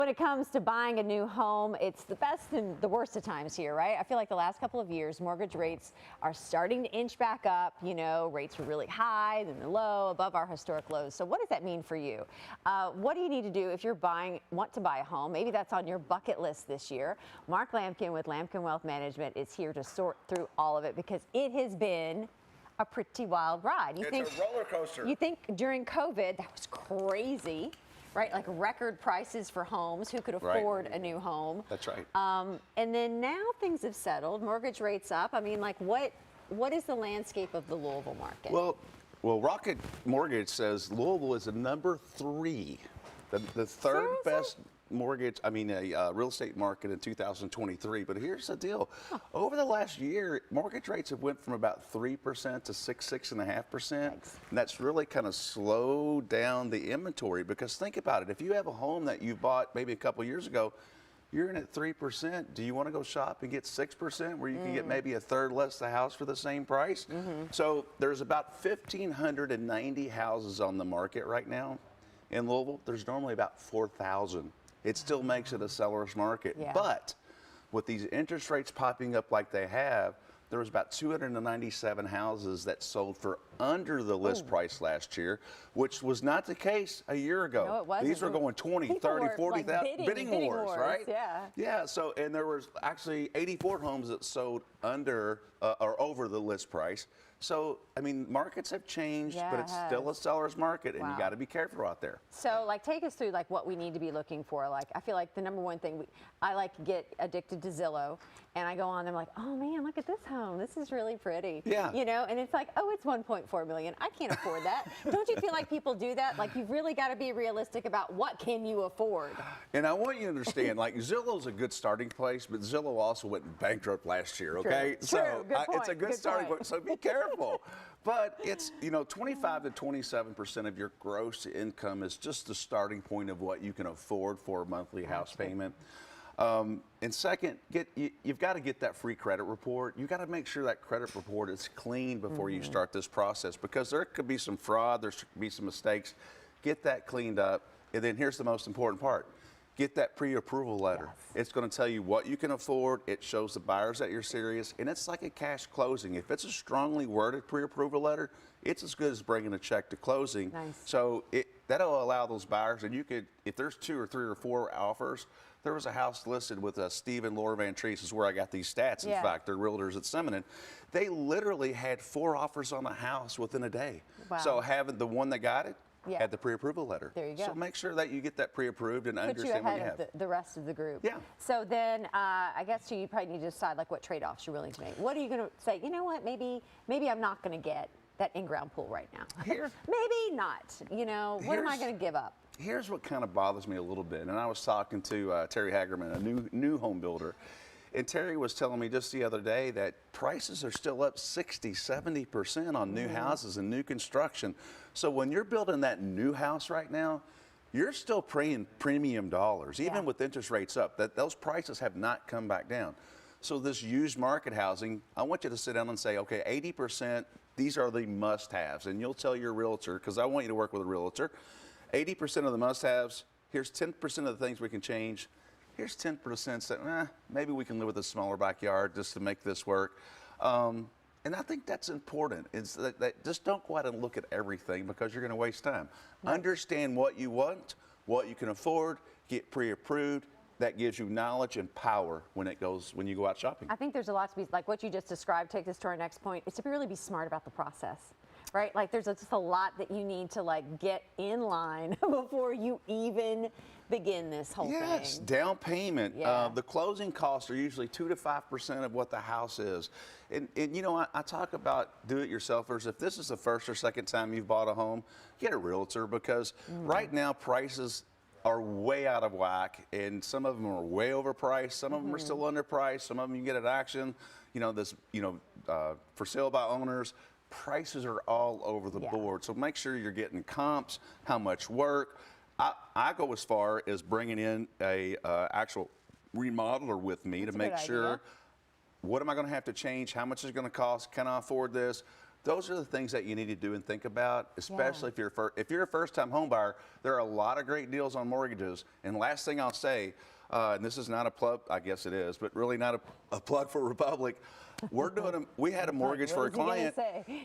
When it comes to buying a new home, it's the best and the worst of times here, right? I feel like the last couple of years, mortgage rates are starting to inch back up. You know, rates were really high, then they're low, above our historic lows. So what does that mean for you? What do you need to do if you're want to buy a home? Maybe that's on your bucket list this year. Mark Lamkin with Lamkin Wealth Management is here to sort through all of it because it has been a pretty wild ride. It's a roller coaster. You think during COVID, that was crazy. Right, like record prices for homes. Who could afford a new home? That's right. And then now things have settled. Mortgage rates up. I mean, like what is the landscape of the Louisville market? Well, Rocket Mortgage says Louisville is the number 3, the third Seriously? best mortgage, real estate market in 2023. But here's the deal. Over the last year, mortgage rates have went from about 3% to 6.5%. And that's really kind of slowed down the inventory because think about it. If you have a home that you bought maybe a couple years ago, you're in at 3%. Do you want to go shop and get 6% where you can get maybe a third less the house for the same price? So there's about 1,590 houses on the market right now in Louisville. There's normally about 4,000. It still makes it a seller's market. Yeah. But with these interest rates popping up like they have, there was about 297 houses that sold for under the list price last year, which was not the case a year ago. No, it wasn't. These were going 20, People 30, were, 40,000 like, bidding wars, right? Yeah. Yeah, so, and there was actually 84 homes that sold under or over the list price. So, I mean, markets have changed, Yeah, but it's still a seller's market, and you got to be careful out there. So, like, take us through, like, what we need to be looking for. Like, I feel like the number one thing, I, like, get addicted to Zillow, and I go on there, I'm like, oh, man, look at this home. This is really pretty. Yeah. You know, and it's like, oh, it's $1.4 million. I can't afford that. Don't you feel like people do that? Like, you've really got to be realistic about what can you afford. And I want you to understand, like, Zillow's a good starting place, but Zillow also went bankrupt last year, okay? True. So Good point. it's a good starting point, so be careful. But it's, 25 to 27% of your gross income is just the starting point of what you can afford for a monthly house payment. And second, you've got to get that free credit report. You've got to make sure that credit report is clean before you start this process because there could be some fraud, there could be some mistakes. Get that cleaned up. And then here's the most important part. Get that pre-approval letter. Yes. It's going to tell you what you can afford. It shows the buyers that you're serious, and it's like a cash closing. If it's a strongly worded pre-approval letter, it's as good as bringing a check to closing. Nice. So that'll allow those buyers, and you could, if there's 2 or 3 or 4 offers, there was a house listed with Steve and Laura Van Treese, is where I got these stats. In fact, they're realtors at Seminole. They literally had 4 offers on the house within a day. Wow. So having the one that got it, had the pre-approval letter. There you go. So make sure that you get that pre-approved and understand what you have. Put you ahead of the rest of the group. Yeah. So then I guess you probably need to decide like what trade-offs you're willing to make. What are you going to say, you know what, maybe I'm not going to get that in-ground pool right now. Maybe not. What am I going to give up? Here's what kind of bothers me a little bit. And I was talking to Terry Hagerman, a new home builder. And Terry was telling me just the other day that prices are still up 60, 70% on new houses and new construction. So when you're building that new house right now, you're still paying premium dollars, even with interest rates up. Those prices have not come back down. So this used market housing, I want you to sit down and say, okay, 80%, these are the must-haves. And you'll tell your realtor, because I want you to work with a realtor, 80% of the must-haves, here's 10% of the things we can change. Here's 10% that maybe we can live with a smaller backyard just to make this work. And I think that's important. It's that just don't go out and look at everything because you're going to waste time. Understand what you want, what you can afford, get pre-approved. That gives you knowledge and power when you go out shopping. I think there's a lot to be, like what you just described, take us to our next point, is to really be smart about the process. Right? Like there's just a lot that you need to like get in line before you even begin this whole thing. Yes, down payment. The closing costs are usually 2 to 5% of what the house is. And I talk about do-it-yourselfers. If this is the first or second time you've bought a home, get a realtor because right now prices are way out of whack, and some of them are way overpriced. Some of them are still underpriced. Some of them you can get at auction. For sale by owners. Prices are all over the board. So make sure you're getting comps, how much work. I go as far as bringing in a actual remodeler with me to make sure what am I going to have to change, how much is it going to cost, can I afford this? Those are the things that you need to do and think about, especially if you're a first-time home buyer. There are a lot of great deals on mortgages. And last thing I'll say, and this is not a plug, I guess it is, but really not a plug for Republic. We had a mortgage for a client.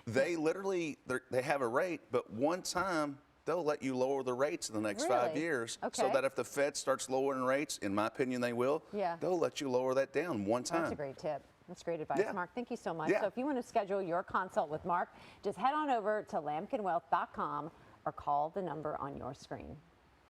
They literally, they have a rate, but one time they'll let you lower the rates in the next 5 years. Okay. So that if the Fed starts lowering rates, in my opinion they will, they'll let you lower that down one time. That's a great tip. That's great advice, Mark. Thank you so much. Yeah. So if you want to schedule your consult with Mark, just head on over to lamkinwealth.com or call the number on your screen.